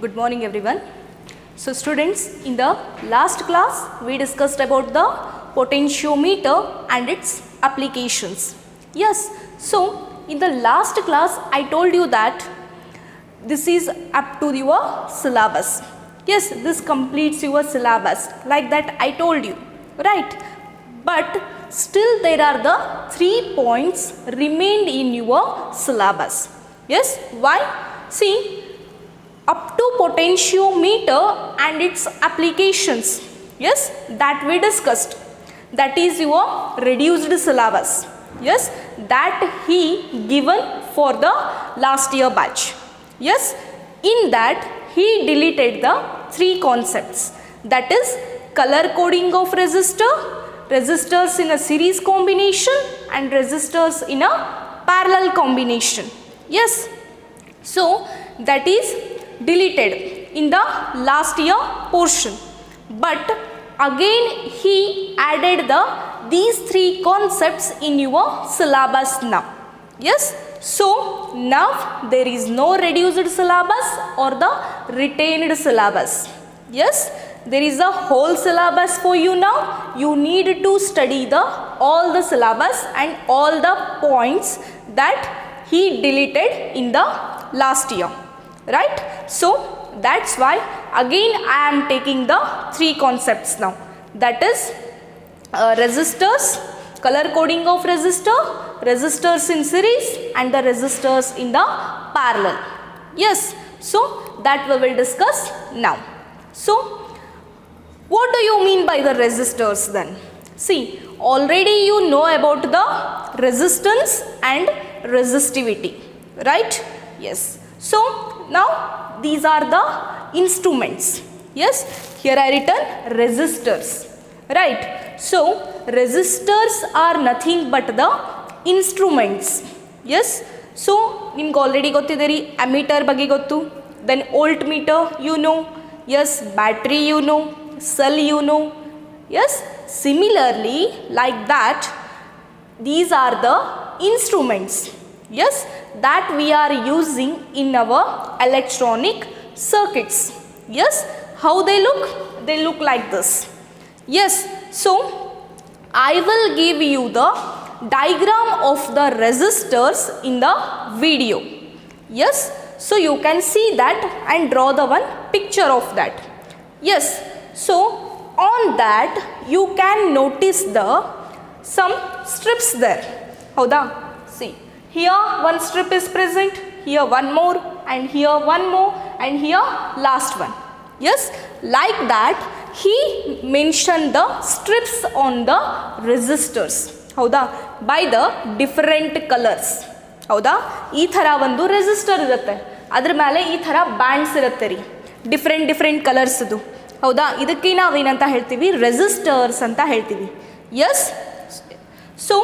Good morning everyone. So students, in the last class we discussed about the potentiometer and its applications. Yes, so in the last class I told you that this is up to your syllabus. Yes, this completes your syllabus, like that I told you, right? But still there are the 3 points remained in your syllabus. Yes, why? See, up to potentiometer and its applications, yes, that we discussed, that is your reduced syllabus, yes, that he given for the last year batch. Yes, in that he deleted the 3 concepts, that is color coding of resistor, resistors in a series combination and resistors in a parallel combination. Yes, so that is deleted in the last year portion, but again he added these 3 concepts in your syllabus now. Yes, so now there is no reduced syllabus or the retained syllabus. Yes, there is a whole syllabus for you now. You need to study all the syllabus and all the points that he deleted in the last year, right? So that's why again I am taking the 3 concepts now, that is resistors, color coding of resistor, resistors in series and the resistors in the parallel. Yes, so that we will discuss now. So what do you mean by the resistors then? See, already you know about the resistance and resistivity, right? Yes, so now these are the instruments. Yes, here I written resistors, right? So resistors are nothing but the instruments. Yes, so nimge already gottide ammeter ಬಗ್ಗೆ ಗೊತ್ತು, then voltmeter you know, yes, battery you know, cell you know. Yes, similarly like that these are the instruments, yes, that we are using in our electronic circuits. Yes, how they look? They look like this. Yes, so I will give you the diagram of the resistors in the video. Yes, so you can see that and draw the one picture of that. Yes, so on that you can notice some strips there. Howda? See, here one strip is present, here one more, and here one more, and here last one. Yes, like that he mentioned the strips on the resistors. Howda? By the different colors. ಹೌದಾ, ಈ ಥರ ಒಂದು resistor ಇರುತ್ತೆ, ಅದ್ರ ಮೇಲೆ ಈ ಥರ bands ಇರುತ್ತೆ ರೀ, ಡಿಫ್ರೆಂಟ್ ಕಲರ್ಸ್ದು. ಹೌದಾ, ಇದಕ್ಕೆ ನಾವೇನಂತ ಹೇಳ್ತೀವಿ? ರೆಸಿಸ್ಟರ್ಸ್ ಅಂತ ಹೇಳ್ತೀವಿ. Yes, so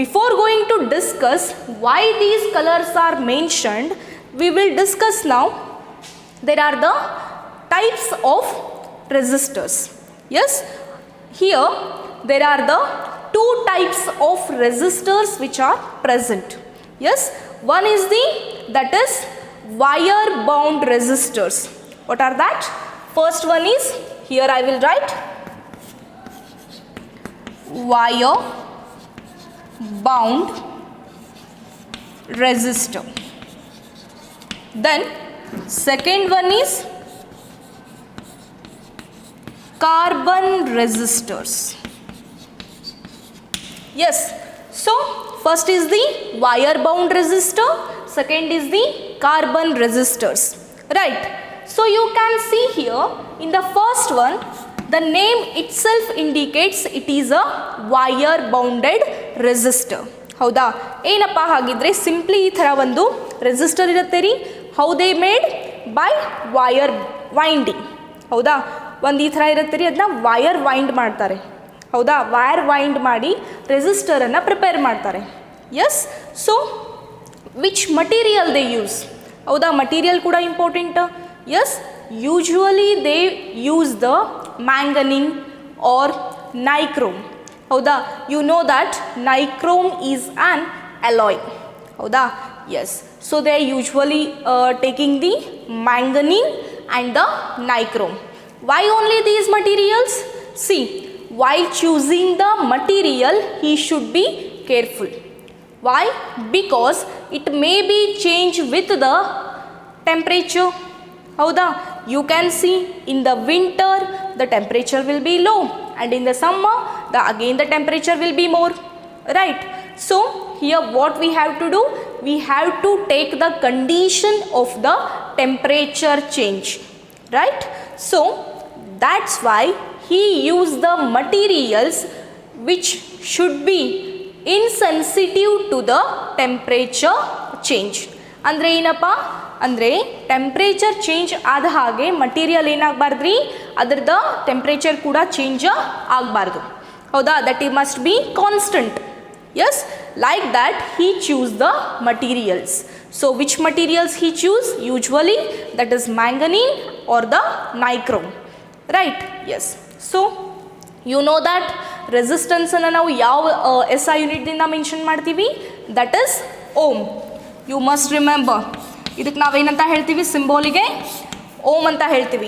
before going to discuss why these colours are mentioned, we will discuss now there are the types of resistors. Yes, here there are the 2 types of resistors which are present. Yes, one is that is wire bound resistors. What are that? First one is, here I will write wire bound resistor. Then second one is carbon resistors. Yes, so first is the wire bound resistor, second is the carbon resistors, right? So you can see here in the first one, the name itself indicates it is a wire bounded resistor. ಹೌದಾ, ಏನಪ್ಪ ಹಾಗಿದ್ರೆ simply ಈ ಥರ ಒಂದು resistor ಇರುತ್ತೆ ರೀ. How they made? By wire winding. ಹೌದಾ, ಒಂದು ಈ ಥರ ಇರುತ್ತೆ ರೀ, ಅದನ್ನ ವೈರ್ ವೈಂಡ್ ಮಾಡ್ತಾರೆ. ಹೌದಾ, ವೈರ್ ವೈಂಡ್ ಮಾಡಿ ರೆಸಿಸ್ಟರನ್ನು ಪ್ರಿಪೇರ್ ಮಾಡ್ತಾರೆ. Yes, so which material they use? ಹೌದಾ, ಮಟೀರಿಯಲ್ ಕೂಡ important. Yes, usually they use the manganin or nichrome. ಹೌದಾ, you know that nichrome is an alloy. ಹೌದಾ, yes, so they are usually taking the manganese and the nichrome. Why only these materials? See, while choosing the material, he should be careful. Why? Because it may be changed with the temperature. Howda? You can see in the winter the temperature will be low, and in the summer again the temperature will be more, right? So here what we have to do, we have to take the condition of the temperature change, right? So that's why he used the materials which should be insensitive to the temperature change. ಅಂದರೆ ಏನಪ್ಪ ಅಂದರೆ temperature change ಆದ ಹಾಗೆ material ಏನಾಗಬಾರ್ದ್ರಿ, ಅದರದ್ದು temperature ಕೂಡ change ಆಗಬಾರ್ದು. ಹೌದಾ? That it must be constant. Yes, like that he choose the materials. So which materials he choose? Usually that is manganese or the nichrome, right? Yes. So you know that resistance ಅನ್ನು ನಾವು ಯಾವ SI unit ದಿಂದ mention ಮಾಡ್ತೀವಿ? That is ohm. You must remember. ಇದಕ್ಕೆ ನಾವೇನಂತ ಹೇಳ್ತೀವಿ? ಸಿಂಬೋಲಿಗೆ ohm ಅಂತ ಹೇಳ್ತೀವಿ,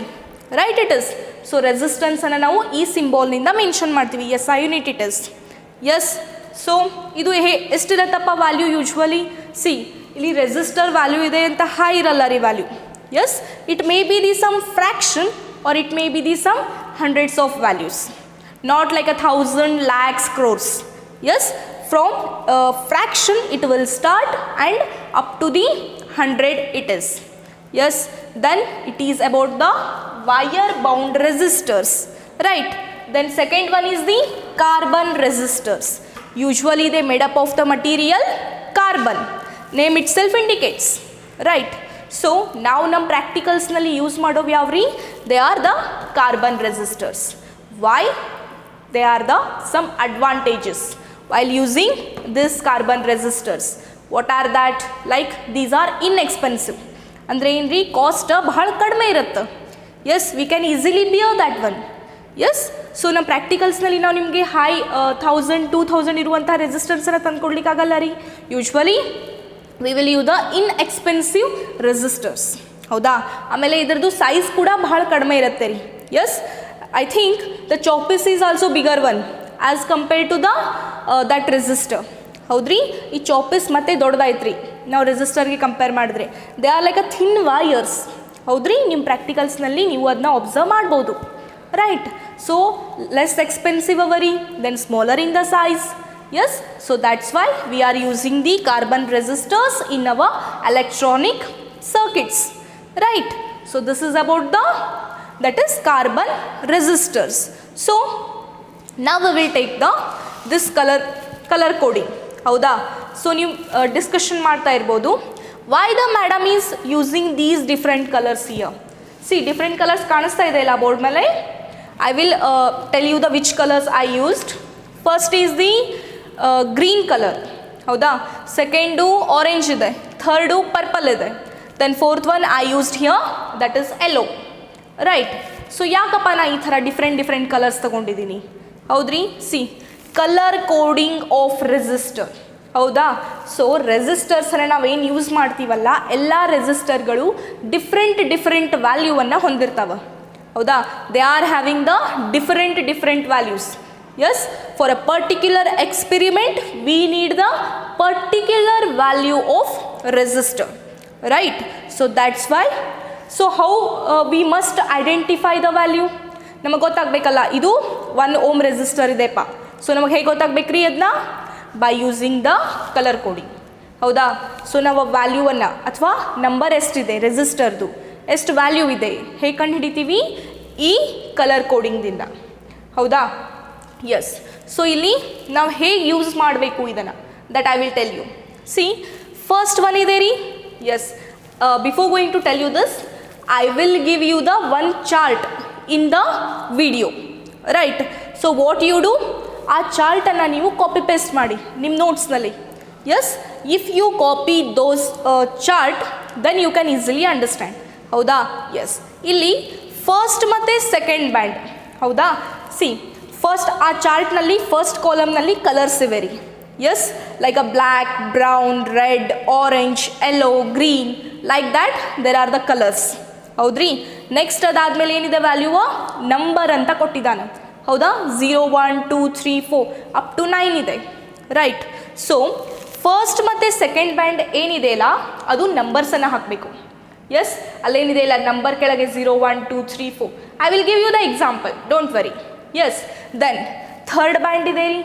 right? It is. So resistance ಅನ್ನು ನಾವು ಈ ಸಿಂಬೋಲ್ನಿಂದ ಮೆನ್ಷನ್ ಮಾಡ್ತೀವಿ. SI unit it is. Yes. So ಇದು ಎಷ್ಟಿರತ್ತಪ್ಪ ವ್ಯಾಲ್ಯೂ ಯೂಶ್ವಲಿ? ಸಿ, ಇಲ್ಲಿ ರೆಸಿಸ್ಟರ್ ವ್ಯಾಲ್ಯೂ ಇದೆ ಅಂತ ಹೈ ಇರಲ್ಲ ರೀ value. Yes, it may be the some fraction or it may be the some hundreds of values, not like 1,000 lakhs crores. Yes, from fraction it will start and up to the 100 it is. Yes, then it is about the wire bound resistors, right? Then second one is the carbon resistors. Usually they made up of the material carbon, name itself indicates, right? So now nam practicals nalli use madov yavri, they are the carbon resistors. Why? They are the some advantages while using this carbon resistors. What are that? Like these are inexpensive. ಅಂದರೆ ಏನ್ರಿ, cost ಬಹಳ ಕಡಿಮೆ ಇರುತ್ತೆ. Yes, we can easily bear that one. Yes, so ನಮ್ಮ ಪ್ರಾಕ್ಟಿಕಲ್ಸ್ನಲ್ಲಿ ನಾವು ನಿಮಗೆ high 1,000 2,000 ಇರುವಂಥ ರೆಸಿಸ್ಟರ್ಸನ್ನು ತಂದುಕೊಡ್ಲಿಕ್ಕಾಗಲ್ಲ ರೀ. Usually we will use the inexpensive resistors. ಹೌದಾ? ಆಮೇಲೆ ಇದರದ್ದು ಸೈಜ್ ಕೂಡ ಬಹಳ ಕಡಿಮೆ ಇರುತ್ತೆ ರೀ. Yes, I think the chips is also bigger one as compared to the that resistor. ಹೌದ್ರಿ? ಈ ಚಾಪಿಸ್ ಮತ್ತೆ ದೊಡ್ಡದಾಯ್ತು ರೀ ನಾವು ರೆಸಿಸ್ಟರ್ಗೆ ಕಂಪೇರ್ ಮಾಡಿದ್ರೆ. They are like a thin wires. ಹೌದ್ರಿ? ನಿಮ್ಮ ಪ್ರಾಕ್ಟಿಕಲ್ಸ್ನಲ್ಲಿ ನೀವು ಅದನ್ನ ಒಬ್ಸರ್ವ್ ಮಾಡ್ಬೋದು, ರೈಟ್? ಸೊ ಲೆಸ್ ಎಕ್ಸ್ಪೆನ್ಸಿವ್ ಅವರಿ, then smaller in the size. Yes, so that's why we are using the carbon resistors in our electronic circuits, right? So this is about the that is carbon resistors. So now we will take the this color coding. ಹೌದಾ? So ನೀವು discussion ಮಾಡ್ತಾ ಇರ್ಬೋದು, why the madam is using these different colours here. See, different colours ಕಾಣಿಸ್ತಾ ಇದೆ ಇಲ್ಲ board ಮೇಲೆ? I will tell you the which colours I used. First is the green colour. ಹೌದಾ? Second orange ಇದೆ, third purple ಇದೆ, then fourth one I used here that is yellow, right? So ಯಾಕಪ್ಪ ನಾ ಈ ಥರ ಡಿಫ್ರೆಂಟ್ ಕಲರ್ಸ್ ತೊಗೊಂಡಿದ್ದೀನಿ? ಹೌದ್ರಿ? See, colour coding of resistor. ಹೌದಾ? ಸೊ ರೆಸಿಸ್ಟರ್ಸನ್ನು ನಾವೇನು ಯೂಸ್ ಮಾಡ್ತೀವಲ್ಲ, ಎಲ್ಲ ರೆಸಿಸ್ಟರ್ಗಳು ಡಿಫ್ರೆಂಟ್ ವ್ಯಾಲ್ಯೂವನ್ನು ಹೊಂದಿರ್ತಾವೆ. ಹೌದಾ? They are having the different values. Yes, for a particular experiment we need the particular value of resistor, right? So that's why. So how we must identify the value? ನಮಗೆ ಗೊತ್ತಾಗಬೇಕಲ್ಲ, ಇದು 1 ohm resistor ಇದೆಪ್ಪ. So ನಮಗೆ ಹೇಗೆ ಗೊತ್ತಾಗಬೇಕು ರೀ ಅದನ್ನ? By using the colour coding. ಹೌದಾ? So ನಾವು ವ್ಯಾಲ್ಯೂವನ್ನು ಅಥವಾ ನಂಬರ್ ಎಷ್ಟಿದೆ ರೆಸಿಸ್ಟರ್ದು, ಎಷ್ಟು ವ್ಯಾಲ್ಯೂ ಇದೆ ಹೇಗೆ ಕಂಡು ಹಿಡಿತೀವಿ? ಈ ಕಲರ್ ಕೋಡಿಂಗ್ದಿಂದ. ಹೌದಾ? ಎಸ್. ಸೊ ಇಲ್ಲಿ ನಾವು ಹೇಗೆ ಯೂಸ್ ಮಾಡಬೇಕು ಇದನ್ನು, that I will tell you. See, first one ಇದೆ ರೀ. Yes, before going to tell you this, I will give you the one chart in the video, right? So what you do, ಆ ಚಾರ್ಟನ್ನು ನೀವು copy paste ಮಾಡಿ ನಿಮ್ಮ ನೋಟ್ಸ್ನಲ್ಲಿ. Yes, if you copy those chart then you can easily understand. ಹೌದಾ? Yes, ಇಲ್ಲಿ first ಮತ್ತು second band. ಹೌದಾ? See, first ಆ ಚಾರ್ಟ್ನಲ್ಲಿ ಫಸ್ಟ್ ಕಾಲಮ್ನಲ್ಲಿ ಕಲರ್ಸ್ ಇವೆ ರೀ. Yes, like a black, brown, red, orange, yellow, green, like that there are the colors, ಹೌದ್ರಿ. ನೆಕ್ಸ್ಟ್ ಅದಾದಮೇಲೆ ಏನಿದೆ ವ್ಯಾಲ್ಯೂ ನಂಬರ್ ಅಂತ ಕೊಟ್ಟಿದ್ದಾನೆ, ಹೌದಾ. 0 1 2 3 4 ಅಪ್ ಟು 9 ಇದೆ, ರೈಟ್. ಸೊ ಫಸ್ಟ್ ಮತ್ತು ಸೆಕೆಂಡ್ ಬ್ಯಾಂಡ್ ಏನಿದೆ ಅಲ್ಲ ಅದು ನಂಬರ್ಸನ್ನು ಹಾಕಬೇಕು. ಎಸ್, ಅಲ್ಲೇನಿದೆ ಇಲ್ಲ ನಂಬರ್ ಕೆಳಗೆ 0 1 2 3 4. I will give you the example, don't worry. Yes, then third band ಇದೆ ರೀ.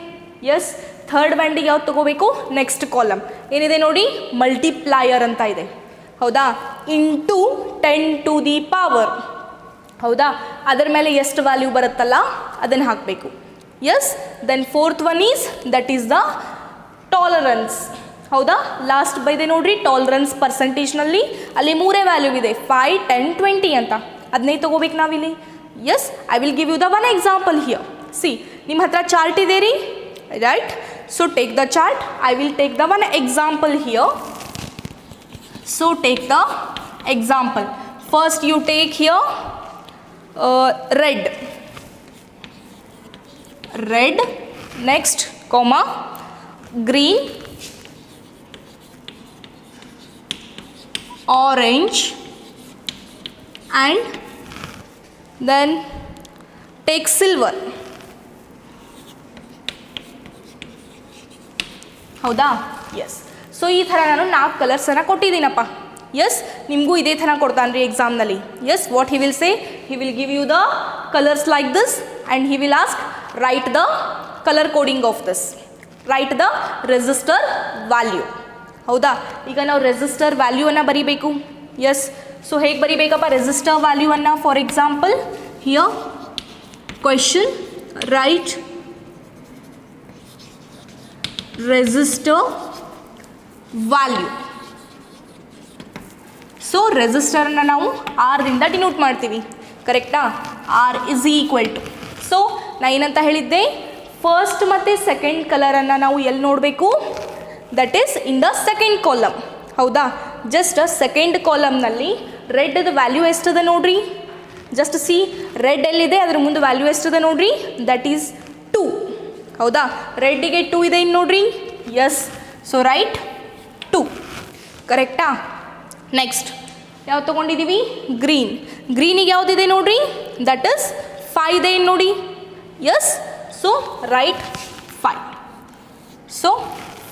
ಎಸ್, ಥರ್ಡ್ ಬ್ಯಾಂಡಿಗೆ ಯಾವ್ದು ತೊಗೋಬೇಕು, ನೆಕ್ಸ್ಟ್ ಕಾಲಮ್ ಏನಿದೆ ನೋಡಿ, ಮಲ್ಟಿಪ್ಲಾಯರ್ ಅಂತ ಇದೆ, ಹೌದಾ. ಇಂಟು 10 ಟು ದಿ ಪವರ್, ಹೌದಾ. ಅದರ ಮೇಲೆ ಎಷ್ಟು ವ್ಯಾಲ್ಯೂ ಬರುತ್ತಲ್ಲ ಅದನ್ನು ಹಾಕಬೇಕು. Yes, then fourth one is that is the tolerance, ಹೌದಾ. ಲಾಸ್ಟ್ ಬೈದೆ ನೋಡ್ರಿ ಟಾಲರೆನ್ಸ್ ಪರ್ಸೆಂಟೇಜ್ನಲ್ಲಿ ಅಲ್ಲಿ ಮೂರೇ ವ್ಯಾಲ್ಯೂ ಇದೆ, 5 10 20 ಅಂತ. ಅದನ್ನೇ ತೊಗೋಬೇಕು ನಾವಿಲ್ಲಿ. Yes, I will give you the one example here. See, ನಿಮ್ಮ ಹತ್ರ ಚಾರ್ಟ್ ಇದೆ ರೀ, right. So take the chart. I will take the one example here. So take the example. First you take here red, next comma green, orange, and then take silver. ಹೌದಾ. S, so ಈ ಥರ ನಾನು 4 ಕಲರ್ಸನ್ನು ಕೊಟ್ಟಿದ್ದೀನಪ್ಪ. S, ನಿಮಗೂ ಇದೇ ಥರ ಕೊಡ್ತಾನೆ ರೀ ಎಕ್ಸಾಮ್ನಲ್ಲಿ. Yes, what he will say, he will give you the colours like this and he will ask write the colour coding of this, write the resistor value, ಹೌದಾ. ಈಗ ನಾವು ರೆಸಿಸ್ಟರ್ ವ್ಯಾಲ್ಯೂವನ್ನು ಬರೀಬೇಕು. ಎಸ್, ಸೊ ಹೇಗೆ ಬರೀಬೇಕಪ್ಪ ರೆಸಿಸ್ಟರ್ ವ್ಯಾಲ್ಯೂವನ್ನು. For example here question, write resistor value. So ರೆಸಿಸ್ಟರ್ನ ನಾವು ಆರ್ದಿಂದ ಡಿನೋಟ್ ಮಾಡ್ತೀವಿ, ಕರೆಕ್ಟಾ. R is equal to, so ನಾ ಏನಂತ ಹೇಳಿದ್ದೆ, ಫಸ್ಟ್ ಮತ್ತು ಸೆಕೆಂಡ್ ಕಲರನ್ನು ನಾವು ಎಲ್ಲಿ ನೋಡಬೇಕು, that is in the second column, ಹೌದಾ. ಜಸ್ಟ್ ಸೆಕೆಂಡ್ ಕಾಲಮ್ನಲ್ಲಿ ರೆಡ್ದು ವ್ಯಾಲ್ಯೂ ಎಷ್ಟಿದೆ ನೋಡ್ರಿ. ಜಸ್ಟ್ ಸಿ, ರೆಡ್ ಎಲ್ಲಿದೆ ಅದ್ರ ಮುಂದೆ ವ್ಯಾಲ್ಯೂ ಎಷ್ಟಿದೆ ನೋಡ್ರಿ, ದಟ್ ಈಸ್ 2, ಹೌದಾ. ರೆಡ್ಡಿಗೆ 2 ಇದೆ ಇನ್ನು ನೋಡ್ರಿ. ಎಸ್, ಸೊ ರೈಟ್ 2, ಕರೆಕ್ಟಾ. ನೆಕ್ಸ್ಟ್ ಯಾವ್ದು ತೊಗೊಂಡಿದ್ದೀವಿ, ಗ್ರೀನ್. ಗ್ರೀನಿಗೆ ಯಾವುದಿದೆ ನೋಡ್ರಿ, ದಟ್ ಇಸ್ 5 ಇದೆ ಇನ್ನು ನೋಡಿ. Yes, so right 5. So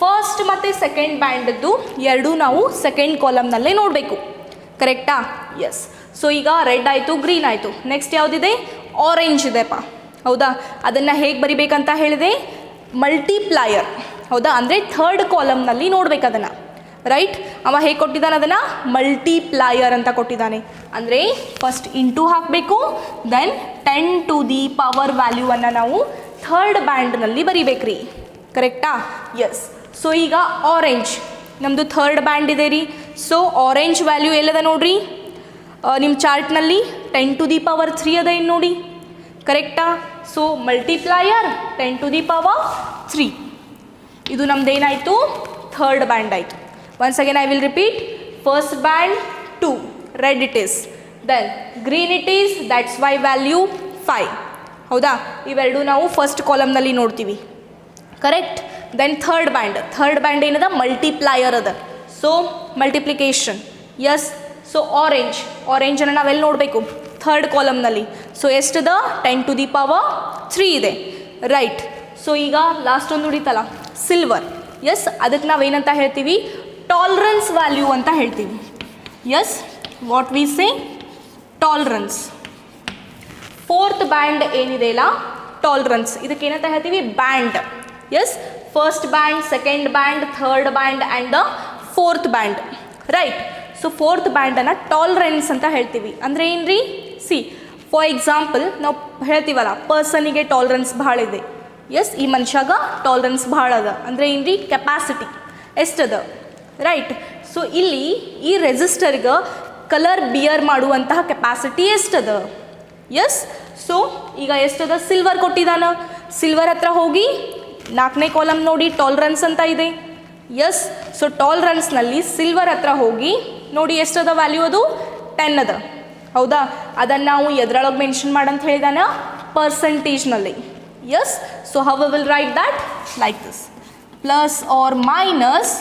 first ಮತ್ತು ಸೆಕೆಂಡ್ ಬ್ಯಾಂಡದ್ದು ಎರಡೂ ನಾವು ಸೆಕೆಂಡ್ ಕಾಲಮ್ನಲ್ಲೇ ನೋಡಬೇಕು, ಕರೆಕ್ಟಾ. ಎಸ್, ಸೊ ಈಗ ರೆಡ್ ಆಯಿತು, ಗ್ರೀನ್ ಆಯಿತು. ನೆಕ್ಸ್ಟ್ ಯಾವುದಿದೆ, ಆರೆಂಜ್ ಇದೆಪ್ಪ, ಹೌದಾ. ಅದನ್ನು ಹೇಗೆ ಬರಿಬೇಕಂತ ಹೇಳಿದೆ, ಮಲ್ಟಿಪ್ಲಾಯರ್, ಹೌದಾ. ಅಂದರೆ ಥರ್ಡ್ ಕಾಲಮ್ನಲ್ಲಿ ನೋಡ್ಬೇಕು ಅದನ್ನು, ರೈಟ್. ಅವ ಹೇಗೆ ಕೊಟ್ಟಿದ್ದಾನೆ ಅದನ್ನು, ಮಲ್ಟಿಪ್ಲಾಯರ್ ಅಂತ ಕೊಟ್ಟಿದ್ದಾನೆ. ಅಂದರೆ ಫಸ್ಟ್ ಇಂಟು ಹಾಕಬೇಕು, ದೆನ್ 10 ಟು ದಿ ಪವರ್ ವ್ಯಾಲ್ಯೂವನ್ನು ನಾವು ಥರ್ಡ್ ಬ್ಯಾಂಡ್ನಲ್ಲಿ ಬರಿಬೇಕ್ರಿ, ಕರೆಕ್ಟಾ. ಎಸ್, ಸೊ ಈಗ ಆರೆಂಜ್ ನಮ್ಮದು ಥರ್ಡ್ ಬ್ಯಾಂಡ್ ಇದೆ ರೀ. ಸೊ ಆರೆಂಜ್ ವ್ಯಾಲ್ಯೂ ಎಲ್ಲದ ನೋಡ್ರಿ, ನಿಮ್ಮ ಚಾರ್ಟ್ನಲ್ಲಿ 10 ಟು ದಿ ಪವರ್ 3 ಅದ ಇನ್ನು ನೋಡಿ, ಕರೆಕ್ಟಾ. So multiplier 10 to the power 3, ಇದು ನಮ್ದು ಏನಾಯಿತು, ಥರ್ಡ್ ಬ್ಯಾಂಡ್ ಆಯಿತು. Once again I will repeat, first band 2, red it is, then green it is, that's why value 5, ಹೌದಾ. ಇವೆರಡು ನಾವು ಫಸ್ಟ್ ಕಾಲಮ್ನಲ್ಲಿ ನೋಡ್ತೀವಿ, ಕರೆಕ್ಟ್. ದೆನ್ ಥರ್ಡ್ ಬ್ಯಾಂಡ್ ಏನದ, ಮಲ್ಟಿಪ್ಲಾಯರ್ ಅದ, ಸೊ ಮಲ್ಟಿಪ್ಲಿಕೇಶನ್. ಎಸ್, ಸೊ ಆರೆಂಜನ್ನು ನಾವೆಲ್ಲಿ ನೋಡಬೇಕು, ಥರ್ಡ್ ಕಾಲಮ್ನಲ್ಲಿ. ಸೊ ಎಷ್ಟದ, 10 ಟು ದಿ ಪವರ್ 3 ಇದೆ, ರೈಟ್. ಸೊ ಈಗ ಲಾಸ್ಟ್ ಒಂದು ಉಳಿತಲ್ಲ, ಸಿಲ್ವರ್. ಎಸ್, ಅದಕ್ಕೆ ನಾವೇನಂತ ಹೇಳ್ತೀವಿ, ಟಾಲರೆನ್ಸ್ ವ್ಯಾಲ್ಯೂ ಅಂತ ಹೇಳ್ತೀವಿ. Yes, what we say, tolerance. Fourth band ಏನಿದೆ ಇಲ್ಲ, ಟಾಲರೆನ್ಸ್, ಇದಕ್ಕೆ ಏನಂತ ಹೇಳ್ತೀವಿ, band. Yes, first band, second band, third band and the fourth band, right. So fourth ಬ್ಯಾಂಡನ್ನು ಟಾಲರೆನ್ಸ್ ಅಂತ ಹೇಳ್ತೀವಿ. ಅಂದರೆ ಏನು ರೀ, ಸಿ ಫಾರ್ ಎಕ್ಸಾಂಪಲ್ ನಾವು ಹೇಳ್ತೀವಲ್ಲ, ಪರ್ಸನಿಗೆ ಟಾಲರೆನ್ಸ್ ಭಾಳ ಇದೆ. ಎಸ್, ಈ ಮನುಷ್ಯಾಗ ಟಾಲರೆನ್ಸ್ ಭಾಳ ಅದ ಅಂದರೆ ಏನು ರೀ, ಕೆಪಾಸಿಟಿ ಎಷ್ಟದ, ರೈಟ್. ಸೊ ಇಲ್ಲಿ ಈ ರೆಸಿಸ್ಟರ್ಗೆ ಕಲರ್ ಬಿಯರ್ ಮಾಡುವಂತಹ ಕೆಪಾಸಿಟಿ ಎಷ್ಟದ. ಎಸ್, ಸೊ ಈಗ ಎಷ್ಟದ, ಸಿಲ್ವರ್ ಕೊಟ್ಟಿದ್ದಾನ. ಸಿಲ್ವರ್ ಹತ್ರ ಹೋಗಿ 4ನೇ ಕಾಲಮ್ ನೋಡಿ, ಟಾಲರೆನ್ಸ್ ಅಂತ ಇದೆ. ಎಸ್, ಸೊ ಟಾಲರೆನ್ಸ್ನಲ್ಲಿ ಸಿಲ್ವರ್ ಹತ್ರ ಹೋಗಿ ನೋಡಿ ಎಷ್ಟದ ವ್ಯಾಲ್ಯೂ, ಅದು 10 ಅದ, ಹೌದಾ. ಅದನ್ನು ನಾವು ಎದ್ರೊಳಗೆ ಮೆನ್ಷನ್ ಮಾಡಂತ ಹೇಳಿದಾನ, ಪರ್ಸೆಂಟೇಜ್ನಲ್ಲಿ. Yes, so how we will write that, like this, plus or minus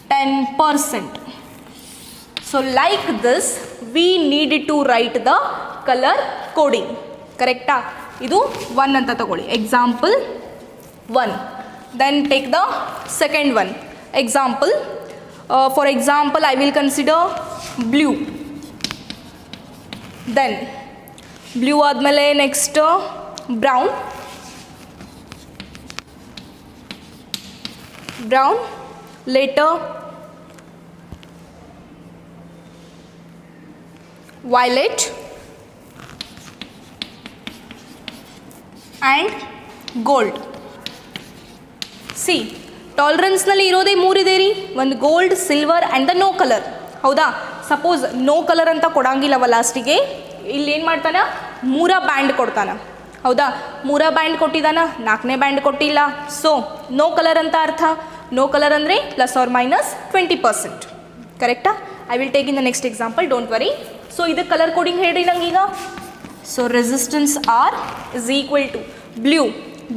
10%. So like this we need to write the color coding. ಕರೆಕ್ಟಾ? ಇದು 1 ಅಂತ ತಗೊಳ್ಳಿ, example 1. Then take the second one, example. For example, I will consider blue. Then blue ಆದಮೇಲೆ next brown. Brown, later violet and gold. See ಟಾಲರೆನ್ಸ್ನಲ್ಲಿ ಇರೋದೇ 3 ಇದೆ ರೀ, ಒಂದು gold, silver and the no colour. ಹೌದಾ? ಸಪೋಸ್ ನೋ ಕಲರ್ ಅಂತ ಕೊಡಂಗಿಲ್ಲವ ಲಾಸ್ಟಿಗೆ, ಇಲ್ಲಿ ಏನು ಮಾಡ್ತಾನೆ, 3 ಬ್ಯಾಂಡ್ ಕೊಡ್ತಾನೆ. ಹೌದಾ? 3 ಬ್ಯಾಂಡ್ ಕೊಟ್ಟಿದ್ದಾನ, 4ನೇ ಬ್ಯಾಂಡ್ ಕೊಟ್ಟಿಲ್ಲ. ಸೊ ನೋ ಕಲರ್ ಅಂತ ಅರ್ಥ. ನೋ ಕಲರ್ ಅಂದರೆ +or-20%. ಕರೆಕ್ಟಾ? I will take in the next example, don't worry. So ಇದಕ್ಕೆ ಕಲರ್ ಕೋಡಿಂಗ್ ಹೇಳಿ ನಂಗೀಗ. So resistance R is equal to blue.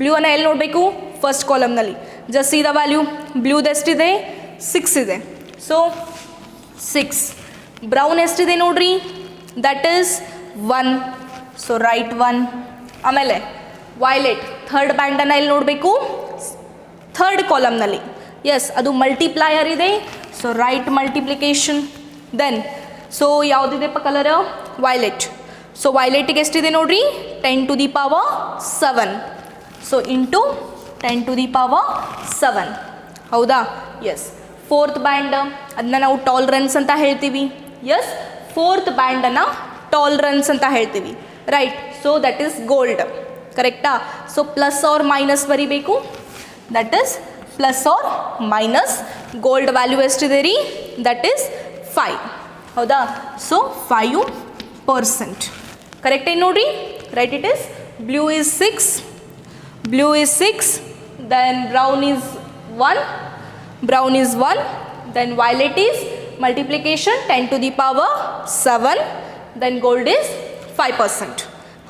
Blue ಅನ್ನು ಎಲ್ಲಿ ನೋಡಬೇಕು? ಫಸ್ಟ್ ಕಾಲಮ್ನಲ್ಲಿ. Just see the value. ಬ್ಲೂದು ಎಷ್ಟಿದೆ? 6 ಇದೆ. ಸೊ 6. ಬ್ರೌನ್ ಎಷ್ಟಿದೆ ನೋಡ್ರಿ? That is 1. So write 1. ಆಮೇಲೆ ವೈಲೆಟ್ ಥರ್ಡ್ ಬ್ಯಾಂಡನ್ನು ಎಲ್ಲಿ ನೋಡಬೇಕು? ಥರ್ಡ್ ಕಾಲಮ್ನಲ್ಲಿ. ಎಸ್, ಅದು ಮಲ್ಟಿಪ್ಲೈಯರ್ ಇದೆ. So write multiplication. Then so ಯಾವುದಿದೆಪ್ಪ ಕಲರ್? ವೈಲೆಟ್. ಸೊ ವೈಲೆಟಿಗೆ ಎಷ್ಟಿದೆ ನೋಡ್ರಿ? 10 to the power 7. So into 10 to the power 7. ಹೌದಾ? ಎಸ್. ಫೋರ್ತ್ ಬ್ಯಾಂಡ್ ಅದನ್ನ ನಾವು ಟಾಲರೆನ್ಸ್ ಅಂತ ಹೇಳ್ತೀವಿ. ಎಸ್, ಫೋರ್ತ್ ಬ್ಯಾಂಡನ್ನು ಟಾಲರೆನ್ಸ್ ಅಂತ ಹೇಳ್ತೀವಿ. Right. So that is gold. ಕರೆಕ್ಟಾ? ಸೊ ಪ್ಲಸ್ ಆರ್ ಮೈನಸ್ ಬರಿಬೇಕು. That is plus or minus. Gold value ಎಷ್ಟಿದೆ ರೀ? That is 5. ಹೌದಾ? ಸೊ 5%. ಕರೆಕ್ಟ್ ಏನು ನೋಡ್ರಿ? Right. It is blue is 6. Blue is 6. Then brown is 1. Brown is 1. Then violet is multiplication 10 to the power 7. Then gold is 5%.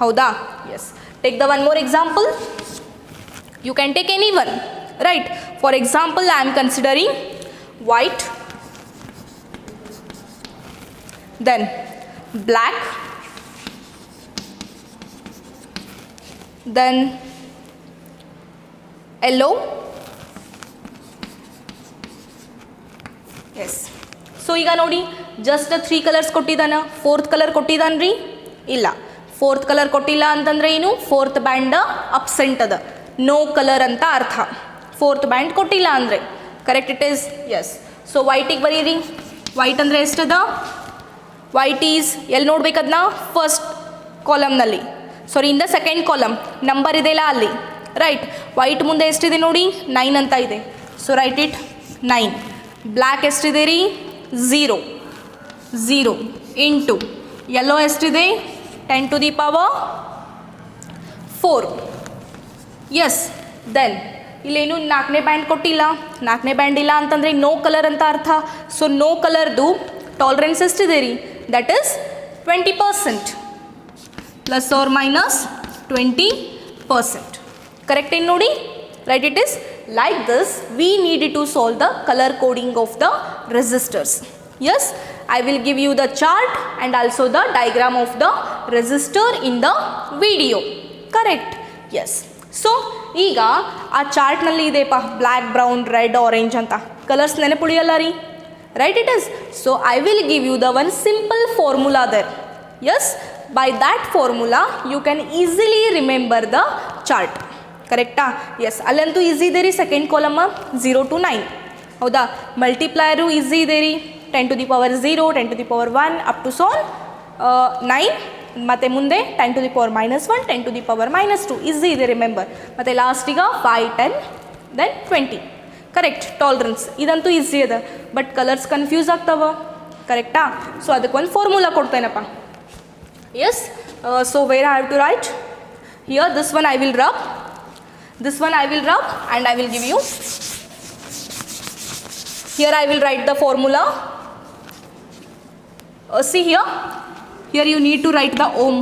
Howda? Yes. Take the one more example. You can take any one. Right. For example, I am considering white. Then black. Then yellow. Yes. So ಈಗ ನೋಡಿ, just 3 colours ಕೊಟ್ಟಿದ್ದಾನ. Fourth colour ಕೊಟ್ಟಿದ್ದಾನ್ರಿ? ಇಲ್ಲ. Fourth colour ಕೊಟ್ಟಿಲ್ಲ ಅಂತಂದರೆ ಏನು? Fourth band absent ಅದ, no colour ಅಂತ ಅರ್ಥ. ಫೋರ್ತ್ ಬ್ಯಾಂಡ್ ಕೊಟ್ಟಿಲ್ಲ ಅಂದರೆ. Correct it is? Yes. So ವೈಟಿಗೆ ಬರೀರಿ. ವೈಟ್ ಅಂದರೆ ಎಷ್ಟದ? ವೈಟ್ ಈಸ್ ಎಲ್ಲಿ ನೋಡ್ಬೇಕದನ್ನ? ಫಸ್ಟ್ ಕಾಲಮ್ನಲ್ಲಿ. Sorry, in the second column number ಇದೆಯಲ್ಲ ಅಲ್ಲಿ. ರೈಟ್. ವೈಟ್ ಮುಂದೆ ಎಷ್ಟಿದೆ ನೋಡಿ? 9 ಅಂತ ಇದೆ. So right it 9. ಬ್ಲ್ಯಾಕ್ ಎಷ್ಟಿದೆ ರೀ? 0 ಇಂಟು ಯೆಲ್ಲೋ ಎಷ್ಟಿದೆ? 10 to the power 4. Yes. Then ಇಲ್ಲೇನು 4ನೇ ಬ್ಯಾಂಡ್ ಕೊಟ್ಟಿಲ್ಲ. 4ನೇ ಬ್ಯಾಂಡ್ ಇಲ್ಲ ಅಂತಂದರೆ ನೋ ಕಲರ್ ಅಂತ ಅರ್ಥ. ಸೊ ನೋ ಕಲರ್ದು ಟಾಲರೆನ್ಸ್ ಎಷ್ಟಿದೆ ರೀ? That is 20%. +or-20%. ಕರೆಕ್ಟ್ ಏನು ನೋಡಿ? Right. It is like this we need to solve the colour coding of the resistors. Yes, I will give you the chart and also the diagram of the resistor in the video. Correct? Yes. So ಈಗ ಆ ಚಾರ್ಟ್ನಲ್ಲಿ ಇದೆಪ್ಪ black, brown, red, orange ಅಂತ colours ನೆನಪುಳಿಯಲ್ಲ ರೀ? Right. It is. So I will give you the one simple formula there. Yes, by that formula you can easily remember the chart. ಕರೆಕ್ಟಾ? S. ಅಲ್ಲಂತೂ easy ಇದೆ ರೀ. Second column 0 to 9. ಹೌದಾ? ಮಲ್ಟಿಪ್ಲೈರು easy ಇದೆ ರೀ. 10 to the power 0, 10 to the power 1 up to ಸೋನ್ 9. ಮತ್ತು ಮುಂದೆ 10 to the power -1, 10 to the power -2. Easy ಇದೆ ರಿಮೆಂಬರ್. ಮತ್ತು ಲಾಸ್ಟಿಗೆ 5, 10, ದೆನ್ 20. ಕರೆಕ್ಟ್. ಟಾಲರೆನ್ಸ್ ಇದಂತೂ ಈಸಿ ಅದ. ಬಟ್ ಕಲರ್ಸ್ ಕನ್ಫ್ಯೂಸ್ ಆಗ್ತಾವ. ಕರೆಕ್ಟಾ? ಸೊ ಅದಕ್ಕೊಂದು formula ಕೊಡ್ತೇನಪ್ಪ. Yes. So where I have to write? Here this one I will rub. This one I will rub and I will give you. Here I will write the formula. See here. Here you need to write the ohm.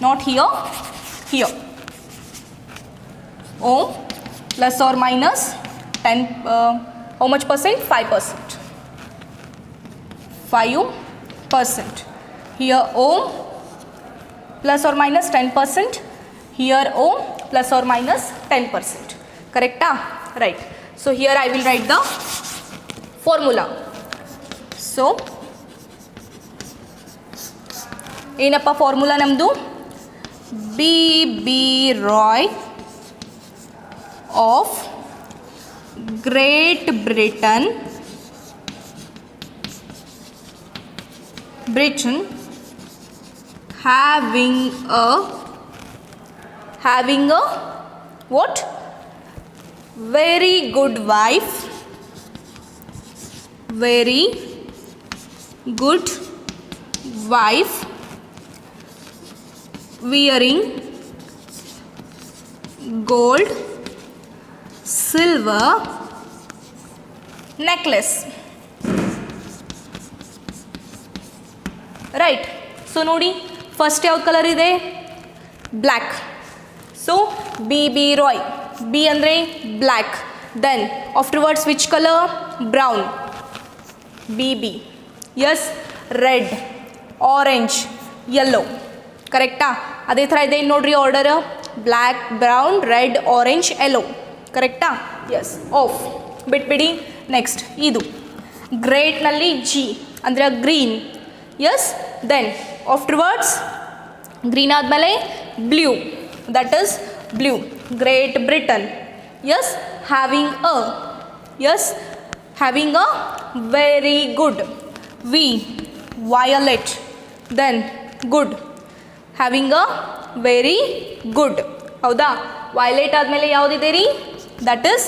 Not here. Here. Ohm +or-10. How much percent? 5%. 5%. 10%. Here ohm plus or minus 10%. Here ohm plus or minus 10%. Correct? Right. So here I will write the formula. So ಏನಪ್ಪ formula ನಮ್ಮದು B Roy of Great Britain having a what? Very good wife, wearing gold, silver necklace. Right. So ನೋಡಿ first ಯಾವ colour ಇದೆ black. So B Roy B ಅಂದರೆ black. Then afterwards which colour brown B yes red orange yellow. ಕರೆಕ್ಟಾ? ಅದೇ ಥರ ಇದೆ ನೋಡ್ರಿ order black brown red orange yellow. ಕರೆಕ್ಟಾ? ಎಸ್ ಆಫ್ ಬಿಟ್ಬಿಡಿ. ನೆಕ್ಸ್ಟ್ ಇದು ಗ್ರೇಟ್ನಲ್ಲಿ ಜಿ ಅಂದರೆ green. Yes then afterwards green ಆದಮೇಲೆ blue that is blue Great Britain. Yes having a very good V violet then good having a very good. ಹೌದಾ? Violet ಆದಮೇಲೆ ಯಾವುದಿದೆ ರೀ that is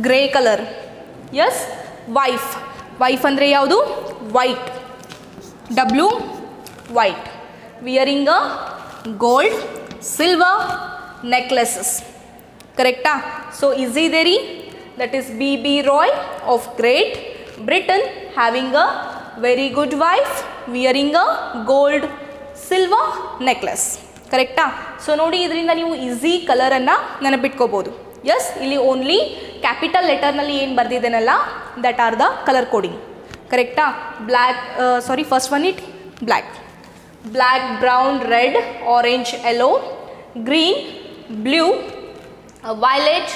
grey colour. Yes wife ಅಂದರೆ ಯಾವುದು white W white wearing a gold silver necklaces. ಕರೆಕ್ಟಾ? So easy ಇದೆ ರೀ. That is B Roy of Great Britain having a very good wife wearing a gold silver necklace. ಕರೆಕ್ಟಾ? So ನೋಡಿ ಇದರಿಂದ ನೀವು easy ಕಲರನ್ನು ನೆನಪಿಟ್ಕೋಬೋದು. ಎಸ್ ಇಲ್ಲಿ ಓನ್ಲಿ ಕ್ಯಾಪಿಟಲ್ ಲೆಟರ್ನಲ್ಲಿ ಏನು ಬರೆದಿದ್ದೇನಲ್ಲ that are the colour coding. ಕರೆಕ್ಟಾ? Black first one it black brown red orange yellow green blue violet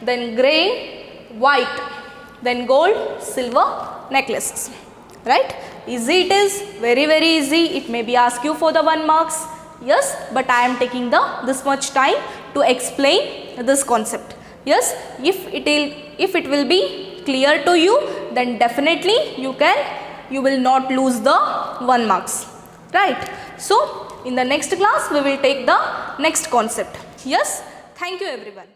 then grey white then gold silver necklaces. Right? Easy it is, very easy. It may be ask you for the 1 marks. Yes, but I am taking this much time to explain this concept. Yes, if it will be clear to you, then definitely you will not lose the 1 marks. Right? So in the next class we will take the next concept. Yes, thank you everyone.